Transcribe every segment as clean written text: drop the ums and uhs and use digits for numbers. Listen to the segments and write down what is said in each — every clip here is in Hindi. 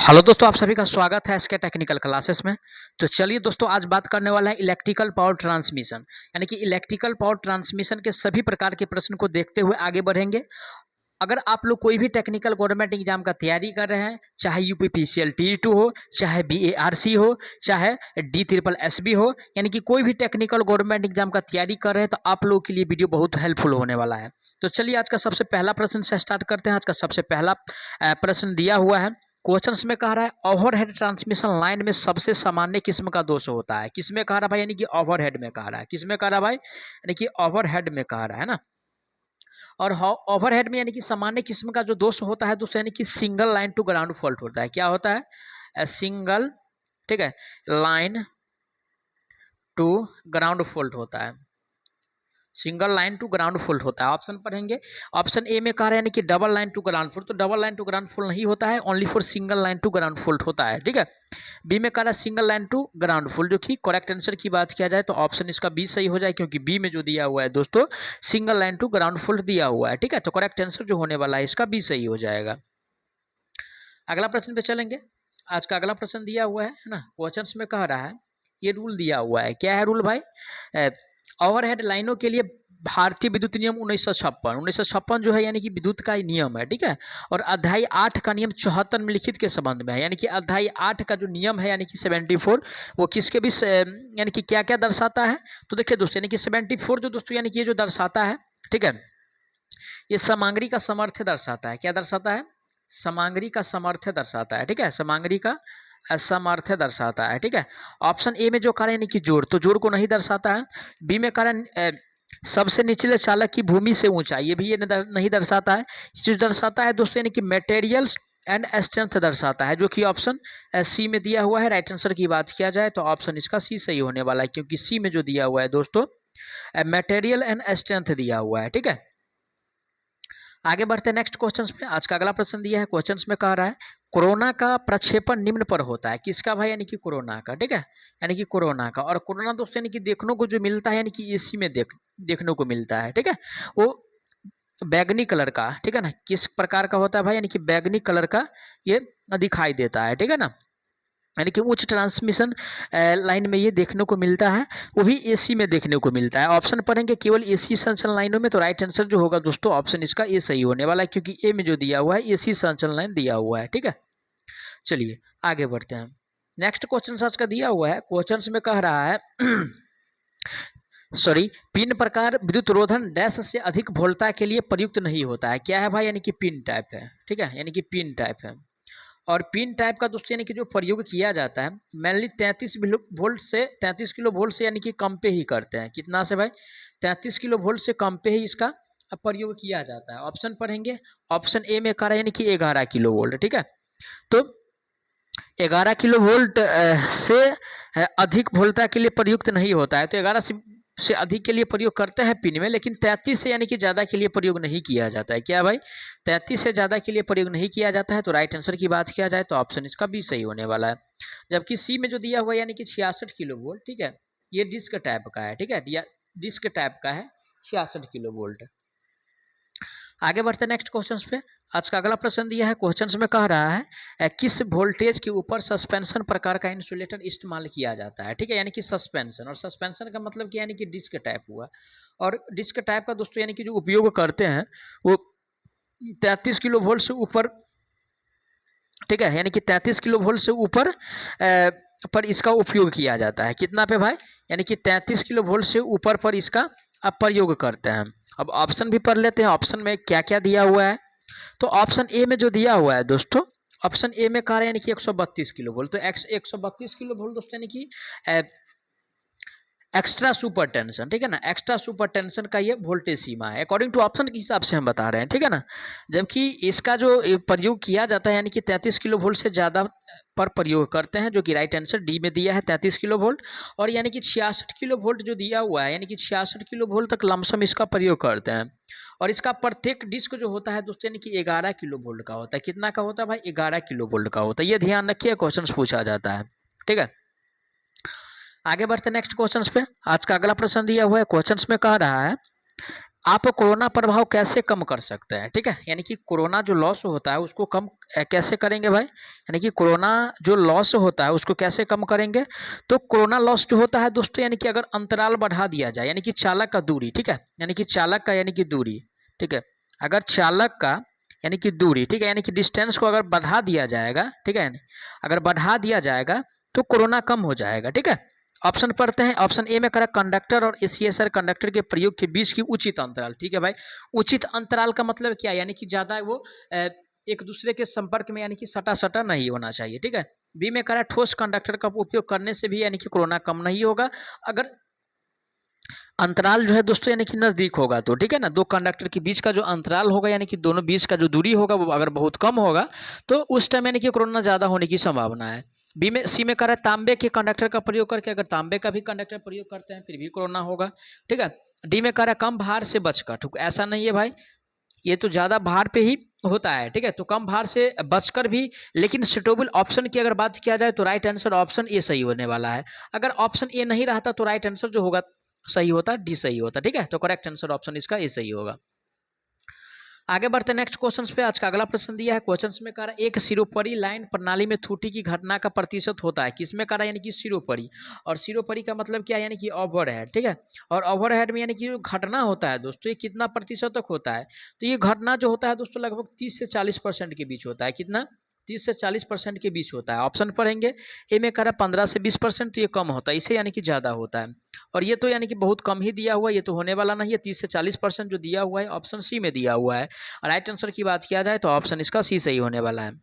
हेलो दोस्तों, आप सभी का स्वागत है एसके टेक्निकल क्लासेस में। तो चलिए दोस्तों, आज बात करने वाला है इलेक्ट्रिकल पावर ट्रांसमिशन, यानी कि इलेक्ट्रिकल पावर ट्रांसमिशन के सभी प्रकार के प्रश्न को देखते हुए आगे बढ़ेंगे। अगर आप लोग कोई भी टेक्निकल गवर्नमेंट एग्जाम का तैयारी कर रहे हैं, चाहे यूपीपीसीएल टी2 हो, चाहे बीएआरसी हो, चाहे DSSS हो, यानी कि कोई भी टेक्निकल गवर्नमेंट एग्जाम का तैयारी कर रहे हैं, तो आप लोगों के लिए वीडियो बहुत हेल्पफुल होने वाला है। तो चलिए आज का सबसे पहला प्रश्न से स्टार्ट करते हैं। आज का सबसे पहला प्रश्न दिया हुआ है, क्वेश्चंस में कह रहा है ओवरहेड ट्रांसमिशन लाइन में सबसे सामान्य किस्म का दोष होता है। किसमें कह रहा है भाई? यानी कि ओवरहेड में कह रहा है। किसमें कह रहा है भाई? यानी कि ओवरहेड में कह रहा है ना। और ओवरहेड में यानी कि सामान्य किस्म का जो दोष होता है दोस्तों, यानी कि single line to ground fault होता है। क्या होता है? सिंगल, ठीक है, लाइन टू ग्राउंड फॉल्ट होता है। Single line to ground fault होता है। ऑप्शन पढ़ेंगे। ऑप्शन ए में कह रहे हैं यानी कि double line to ground fault, तो double line to ground fault नहीं होता है, only for single line to ground fault होता है। ठीक है। बी में कह रहा है single line to ground fault, जो कि करेक्ट आंसर की बात किया जाए तो ऑप्शन इसका बी सही हो जाए, क्योंकि बी में जो दिया हुआ है दोस्तों single line to ground fault दिया हुआ है। ठीक है, तो करेक्ट आंसर जो होने वाला है इसका बी सही हो जाएगा। अगला प्रश्न पे चलेंगे। आज का अगला प्रश्न दिया हुआ है ना, क्वेश्चंस में कह रहा है, ये रूल दिया हुआ है। क्या है रूल भाई? ओवरहेड लाइनों के लिए भारतीय विद्युत नियम 1956 जो है, यानी कि विद्युत का नियम है। ठीक है। और अध्याय 8 का नियम 74 में लिखित के संबंध में है, यानी कि अध्याय 8 का जो नियम है यानी कि 74 वो किसके भी यानी कि क्या क्या दर्शाता है? तो देखिए दोस्तों, यानी कि 74 जो दोस्तों यानी कि ये जो दर्शाता है, ठीक है, ये सामग्री का सामर्थ्य दर्शाता है। क्या दर्शाता है? सामग्री का सामर्थ्य दर्शाता है। ठीक है, सामग्री का सामर्थ्य दर्शाता है। ठीक है। ऑप्शन ए में जो कारण यानी कि जोड़, तो जोड़ को नहीं दर्शाता है। बी में कारण सबसे निचले चालक की भूमि से ऊंचाई, ये भी ये नहीं दर्शाता है। जो दर्शाता है दोस्तों यानी कि मटेरियल्स एंड स्ट्रेंथ दर्शाता है, जो कि ऑप्शन सी में दिया हुआ है। राइट आंसर की बात किया जाए तो ऑप्शन इसका सी सही होने वाला है, क्योंकि सी में जो दिया हुआ है दोस्तों मटेरियल एंड स्ट्रेंथ दिया हुआ है। ठीक है। आगे बढ़ते हैं नेक्स्ट क्वेश्चंस पे। आज का अगला प्रश्न दिया है, क्वेश्चंस में कह रहा है कोरोना का प्रक्षेपण निम्न पर होता है। किसका भाई? यानी कि कोरोना का। ठीक है, यानी कि कोरोना का। और कोरोना दोस्तों यानी कि देखने को जो मिलता है यानी कि एसी में देखने को मिलता है। ठीक है, वो बैगनी कलर का, ठीक है ना, किस प्रकार का होता है भाई? यानी कि बैगनी कलर का ये दिखाई देता है। ठीक है ना, यानी कि उच्च ट्रांसमिशन लाइन में ये देखने को मिलता है, वो भी एसी में देखने को मिलता है। ऑप्शन पढ़ेंगे केवल एसी संचलन लाइनों में, तो राइट आंसर जो होगा दोस्तों ऑप्शन इसका ए सही होने वाला है, क्योंकि ए में जो दिया हुआ है एसी संचलन लाइन दिया हुआ है। ठीक है, चलिए आगे बढ़ते हैं। नेक्स्ट क्वेश्चन आज का दिया हुआ है, क्वेश्चन में कह रहा है सॉरी, पिन प्रकार विद्युत रोधन डैश से अधिक वोल्टता के लिए प्रयुक्त नहीं होता है। क्या है भाई? यानी कि पिन टाइप है। ठीक है, यानी कि पिन टाइप है। और पिन टाइप का दोस्तों यानी कि जो प्रयोग किया जाता है मेनली 33 किलो वोल्ट से यानी कि कम पे ही करते हैं। कितना से भाई? 33 किलो वोल्ट से कम पे ही इसका प्रयोग किया जाता है। ऑप्शन पढ़ेंगे। ऑप्शन ए में कह रहा है यानी कि 11 किलो वोल्ट। ठीक है, तो 11 किलो वोल्ट से अधिक वोल्टता के लिए प्रयुक्त नहीं होता है, तो 11 से अधिक के लिए प्रयोग करते हैं पिन में, लेकिन 33 से यानी कि ज़्यादा के लिए प्रयोग नहीं किया जाता है। क्या भाई? 33 से ज़्यादा के लिए प्रयोग नहीं किया जाता है, तो राइट आंसर की बात किया जाए तो ऑप्शन इसका बी सही होने वाला है। जबकि सी में जो दिया हुआ है यानी कि 66 किलो वोल्ट, ठीक है, ये डिस्क टाइप का है। ठीक है, डिस्क टाइप का है, 66 किलो वोल्ट। आगे बढ़ते हैं नेक्स्ट क्वेश्चंस पे। आज का अगला प्रश्न दिया है, क्वेश्चंस में कह रहा है किस वोल्टेज के ऊपर सस्पेंशन प्रकार का इंसुलेटर इस्तेमाल किया जाता है। ठीक है, यानी कि सस्पेंशन, और सस्पेंशन का मतलब क्या? यानी कि डिस्क टाइप हुआ। और डिस्क टाइप का दोस्तों यानी कि जो उपयोग करते हैं वो 33 किलो वोल्ट से ऊपर, ठीक है, यानी कि 33 किलो वोल्ट से ऊपर पर इसका उपयोग किया जाता है। कितना पे भाई? यानी कि 33 किलो वोल्ट से ऊपर पर इसका अब प्रयोग करते हैं। अब ऑप्शन भी पढ़ लेते हैं, ऑप्शन में क्या क्या दिया हुआ है। तो ऑप्शन ए में जो दिया हुआ है दोस्तों, ऑप्शन ए में कह रहे हैं यानी कि 132 किलो वोल्ट, तो 132 किलो वोल्ट दोस्तों यानी कि एक्स्ट्रा सुपर टेंशन, ठीक है ना, एक्स्ट्रा सुपर टेंशन का ये वोल्टेज सीमा है, अकॉर्डिंग टू ऑप्शन के हिसाब से हम बता रहे हैं। ठीक है ना, जबकि इसका जो प्रयोग किया जाता है यानी कि 33 किलो वोल्ट से ज़्यादा पर प्रयोग करते हैं, जो कि राइट आंसर डी में दिया है 33 किलो वोल्ट। और यानी कि 66 किलो वोल्ट जो दिया हुआ है, यानी कि 66 किलो वोल्ट तक लमसम इसका प्रयोग करते हैं। और इसका प्रत्येक डिस्क जो होता है दोस्तों यानी कि 11 किलो वोल्ट का होता है। कितना का होता है भाई? 11 किलो वोल्ट का होता है। ये ध्यान रखिए, क्वेश्चन पूछा जाता है। ठीक है, आगे बढ़ते हैं नेक्स्ट क्वेश्चंस पे। आज का अगला प्रश्न दिया हुआ है, क्वेश्चंस में कह रहा है आप कोरोना प्रभाव कैसे कम कर सकते हैं, ठीक है। यानी कि कोरोना जो लॉस होता है उसको कम कैसे करेंगे भाई, यानी कि कोरोना जो लॉस होता है उसको कैसे कम करेंगे। तो कोरोना लॉस जो होता है दोस्तों, यानी कि अगर अंतराल बढ़ा दिया जाए, यानी कि चालक का दूरी, ठीक है, यानी कि चालक का यानी कि दूरी, ठीक है, अगर चालक का यानी कि दूरी, ठीक है, यानी कि डिस्टेंस को अगर बढ़ा दिया जाएगा, ठीक है, अगर बढ़ा दिया जाएगा तो कोरोना कम हो जाएगा, ठीक है। ऑप्शन पढ़ते हैं। ऑप्शन ए में करा कंडक्टर और एसीएसआर कंडक्टर के प्रयोग के बीच की उचित अंतराल, ठीक है भाई। उचित अंतराल का मतलब क्या है, यानी कि ज़्यादा वो एक दूसरे के संपर्क में यानी कि सटा सटा नहीं होना चाहिए, ठीक है। बी में करा ठोस कंडक्टर का उपयोग करने से भी यानी कि कोरोना कम नहीं होगा, अगर अंतराल जो है दोस्तों यानी कि नज़दीक होगा तो, ठीक है ना। दो कंडक्टर के बीच का जो अंतराल होगा यानी कि दोनों बीच का जो दूरी होगा वो अगर बहुत कम होगा तो उस टाइम यानी कि कोरोना ज़्यादा होने की संभावना है। बी में सी में कह रहा है तांबे के कंडक्टर का प्रयोग करके, अगर तांबे का भी कंडक्टर प्रयोग करते हैं फिर भी कोरोना होगा, ठीक है। डी में कह रहा है कम भार से बचकर, ठीक, ऐसा नहीं है भाई, ये तो ज़्यादा भार पे ही होता है, ठीक है, तो कम भार से बचकर भी। लेकिन सुटेबल ऑप्शन की अगर बात किया जाए तो राइट आंसर ऑप्शन ए सही होने वाला है। अगर ऑप्शन ए नहीं रहता तो राइट आंसर जो होगा सही होता, डी सही होता, ठीक है। तो करेक्ट आंसर ऑप्शन इसका ए सही होगा। आगे बढ़ते नेक्स्ट क्वेश्चन पे। आज का अगला प्रश्न दिया है, क्वेश्चन में कह रहा है एक सिरोपरी लाइन प्रणाली में त्रुटि की घटना का प्रतिशत होता है, किसमें कह रहा है, यानी कि सिरोपरी। और सिरोपरी का मतलब क्या है, यानी कि ओवरहेड, ठीक है। और ओवरहेड में यानी कि जो घटना होता है दोस्तों ये कितना प्रतिशत तक होता है, तो ये घटना जो होता है दोस्तों लगभग 30 से 40% के बीच होता है। कितना, 30 से 40% के बीच होता है। ऑप्शन पढ़ेंगे। ए में कह रहा है 15 से 20%, तो ये कम होता है, इसे यानी कि ज़्यादा होता है। और ये तो यानी कि बहुत कम ही दिया हुआ है, ये तो होने वाला नहीं है। 30 से 40% जो दिया हुआ है ऑप्शन सी में दिया हुआ है। राइट आंसर की बात किया जाए तो ऑप्शन इसका सी सही होने वाला है।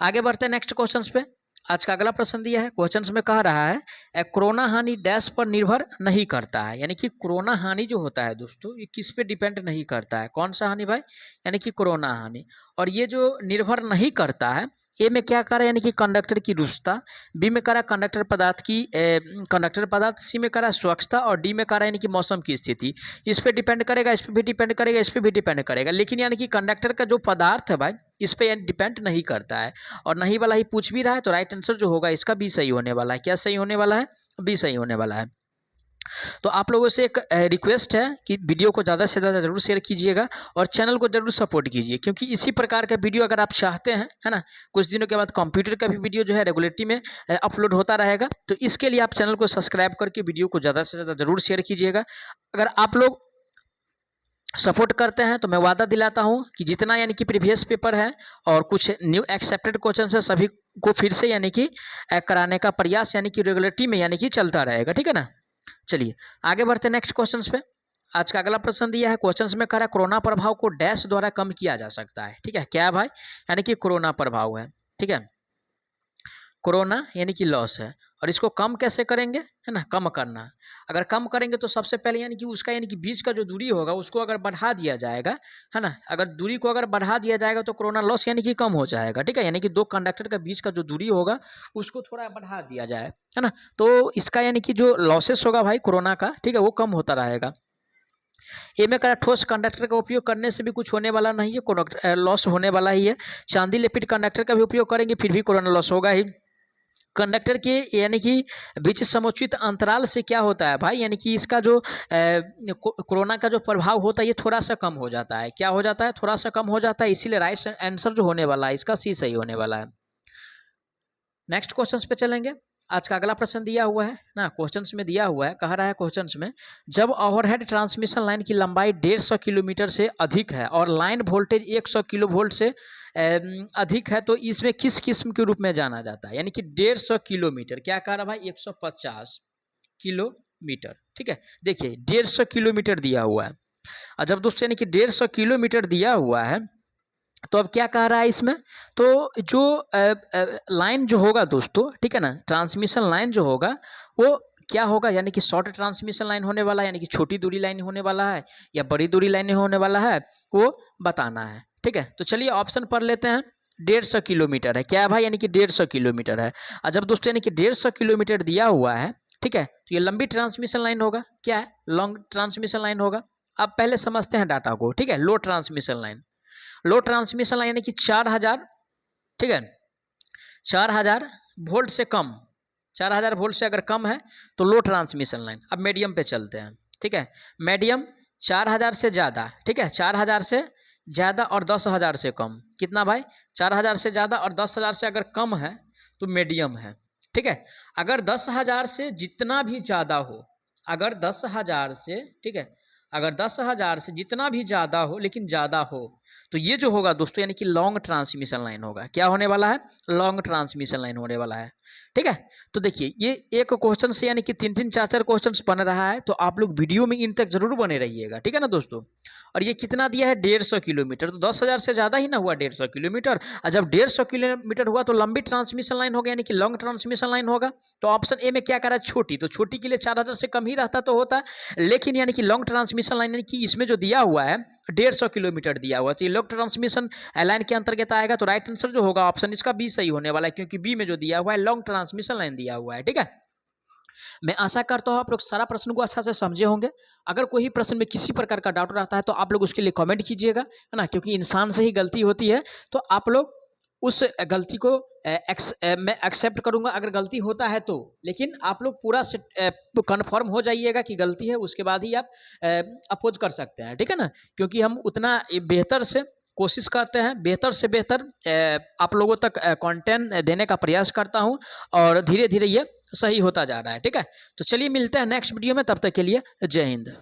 आगे बढ़ते हैं नेक्स्ट क्वेश्चन पे। आज का अगला प्रश्न दिया है, क्वेश्चन में कह रहा है कोरोना हानि डैश पर निर्भर नहीं करता है, यानी कि कोरोना हानि जो होता है दोस्तों ये किस पे डिपेंड नहीं करता है, कौन सा हानि भाई, यानी कि कोरोना हानि। और ये जो निर्भर नहीं करता है, ए में क्या करा यानी कि कंडक्टर की रुष्टता, बी में करा कंडक्टर पदार्थ की कंडक्टर पदार्थ, सी में करा स्वच्छता, और डी में करा यानी कि मौसम की स्थिति। इस पे डिपेंड करेगा, इस पे भी डिपेंड करेगा, इस पे भी डिपेंड करेगा, लेकिन यानी कि कंडक्टर का जो पदार्थ है भाई इस पे डिपेंड नहीं करता है। और नहीं वाला ही पूछ भी रहा है तो राइट आंसर जो होगा इसका बी सही होने वाला है। क्या सही होने वाला है, बी सही होने वाला है। तो आप लोगों से एक रिक्वेस्ट है कि वीडियो को ज़्यादा से ज़्यादा जरूर शेयर कीजिएगा और चैनल को जरूर सपोर्ट कीजिए, क्योंकि इसी प्रकार का वीडियो अगर आप चाहते हैं, है ना, कुछ दिनों के बाद कंप्यूटर का भी वीडियो जो है रेगुलरिटी में अपलोड होता रहेगा। तो इसके लिए आप चैनल को सब्सक्राइब करके वीडियो को ज़्यादा से ज़्यादा जरूर शेयर कीजिएगा। अगर आप लोग सपोर्ट करते हैं तो मैं वादा दिलाता हूं कि जितना यानी कि प्रीवियस पेपर है और कुछ न्यू एक्सेप्टेड क्वेश्चन है सभी को फिर से यानी कि कराने का प्रयास यानी कि रेगुलरिटी में यानी कि चलता रहेगा, ठीक है ना। चलिए आगे बढ़ते नेक्स्ट क्वेश्चन पे। आज का अगला प्रश्न दिया है, क्वेश्चन में कह रहा है कोरोना प्रभाव को डैश द्वारा कम किया जा सकता है, ठीक है। क्या है भाई, यानी कि कोरोना प्रभाव है, ठीक है, कोरोना यानी कि लॉस है। और इसको कम कैसे करेंगे, है ना, कम करना। अगर कम करेंगे तो सबसे पहले यानी कि उसका यानी कि बीच का जो दूरी होगा उसको अगर बढ़ा दिया जाएगा, है ना, अगर दूरी को अगर बढ़ा दिया जाएगा तो कोरोना लॉस यानी कि कम हो जाएगा, ठीक है। यानी कि दो कंडक्टर का बीच का जो दूरी होगा उसको थोड़ा बढ़ा दिया जाए, है ना, तो इसका यानी कि जो लॉसेस होगा भाई कोरोना का, ठीक है, वो कम होता रहेगा। ए में कहा ठोस कंडक्टर का उपयोग करने से भी कुछ होने वाला नहीं है, लॉस होने वाला ही है। चांदी लेपित कंडक्टर का भी उपयोग करेंगे फिर भी कोरोना लॉस होगा ही। कंडक्टर के यानी कि बीच समुचित अंतराल से क्या होता है भाई, यानी कि इसका जो कोरोना का जो प्रभाव होता है ये थोड़ा सा कम हो जाता है। क्या हो जाता है, थोड़ा सा कम हो जाता है, इसीलिए राइट आंसर जो होने वाला है इसका सी सही होने वाला है। नेक्स्ट क्वेश्चन पे चलेंगे। आज का अगला प्रश्न दिया हुआ है ना, क्वेश्चंस में दिया हुआ है, कह रहा है क्वेश्चंस में जब ओवरहेड ट्रांसमिशन लाइन की लंबाई 150 किलोमीटर से अधिक है और लाइन वोल्टेज 100 किलो वोल्ट से अधिक है तो इसमें किस किस्म के रूप में जाना जाता है, यानी कि 150 किलोमीटर, क्या कह रहा है भाई 150 किलोमीटर, ठीक है। देखिए 150 किलोमीटर दिया हुआ है, और जब दोस्तों यानी कि 150 किलोमीटर दिया हुआ है तो अब क्या कह रहा है इसमें, तो जो लाइन जो होगा दोस्तों, ठीक है ना, ट्रांसमिशन लाइन जो होगा वो क्या होगा, यानी कि शॉर्ट ट्रांसमिशन लाइन होने वाला है, यानी कि छोटी दूरी लाइन होने वाला है या बड़ी दूरी लाइन होने वाला है वो बताना है, ठीक है। तो चलिए ऑप्शन पढ़ लेते हैं। 150 किलोमीटर है, क्या है भाई, यानी कि 150 किलोमीटर है। और जब दोस्तों यानी कि 150 किलोमीटर दिया हुआ है, ठीक है, तो ये लंबी ट्रांसमिशन लाइन होगा, क्या है, लॉन्ग ट्रांसमिशन लाइन होगा। अब पहले समझते हैं डाटा को, ठीक है। लो ट्रांसमिशन लाइन, लो ट्रांसमिशन लाइन यानी कि 4000, ठीक है, 4000 वोल्ट से कम, 4000 वोल्ट से अगर कम है तो लो ट्रांसमिशन लाइन। अब मीडियम पे चलते हैं, ठीक है। मीडियम 4000 से ज़्यादा, ठीक है, 4000 से ज़्यादा और 10,000 से कम, कितना भाई, 4000 से ज़्यादा और 10,000 से अगर कम है तो मीडियम है, ठीक है। अगर 10,000 से जितना भी ज़्यादा हो, अगर 10,000 से, ठीक है, अगर 10,000 से जितना भी ज़्यादा हो लेकिन ज़्यादा हो, तो ये जो होगा दोस्तों यानी कि लॉन्ग ट्रांसमिशन लाइन होगा। क्या होने वाला है, लॉन्ग ट्रांसमिशन लाइन होने वाला है, ठीक है। तो देखिए ये एक क्वेश्चन से यानी कि 3-3 4-4 क्वेश्चन बन रहा है, तो आप लोग वीडियो में इन तक जरूर बने रहिएगा, ठीक है ना दोस्तों। और ये कितना दिया है, 150 किलोमीटर, तो 10,000 से ज़्यादा ही ना हुआ 150 किलोमीटर, और जब 150 किलोमीटर हुआ तो लंबी ट्रांसमिशन लाइन होगा यानी कि लॉन्ग ट्रांसमिशन लाइन होगा। तो ऑप्शन ए में क्या करा है, छोटी, तो छोटी के लिए 4000 से कम ही रहता तो होता, लेकिन यानी कि लॉन्ग ट्रांसमिशन लाइन यानी कि इसमें जो दिया हुआ है 150 किलोमीटर दिया हुआ, तो ये लॉन्ग ट्रांसमिशन लाइन के अंतर्गत आएगा। तो राइट आंसर जो होगा ऑप्शन इसका बी सही होने वाला है, क्योंकि बी में जो दिया हुआ है लॉन्ग ट्रांसमिशन लाइन दिया हुआ है, ठीक है। मैं आशा करता हूँ आप लोग सारा प्रश्न को अच्छा से समझे होंगे। अगर कोई प्रश्न में किसी प्रकार का डाउट रहता है तो आप लोग उसके लिए कमेंट कीजिएगा, है ना, क्योंकि इंसान से ही गलती होती है। तो आप लोग उस गलती को मैं एक्सेप्ट करूंगा अगर गलती होता है तो, लेकिन आप लोग पूरा कन्फर्म हो जाइएगा कि गलती है, उसके बाद ही आप अपोज कर सकते हैं, ठीक है ना। क्योंकि हम उतना बेहतर से कोशिश करते हैं, बेहतर से बेहतर आप लोगों तक कंटेंट देने का प्रयास करता हूं, और धीरे धीरे ये सही होता जा रहा है, ठीक है। तो चलिए मिलते हैं नेक्स्ट वीडियो में, तब तक के लिए जय हिंद।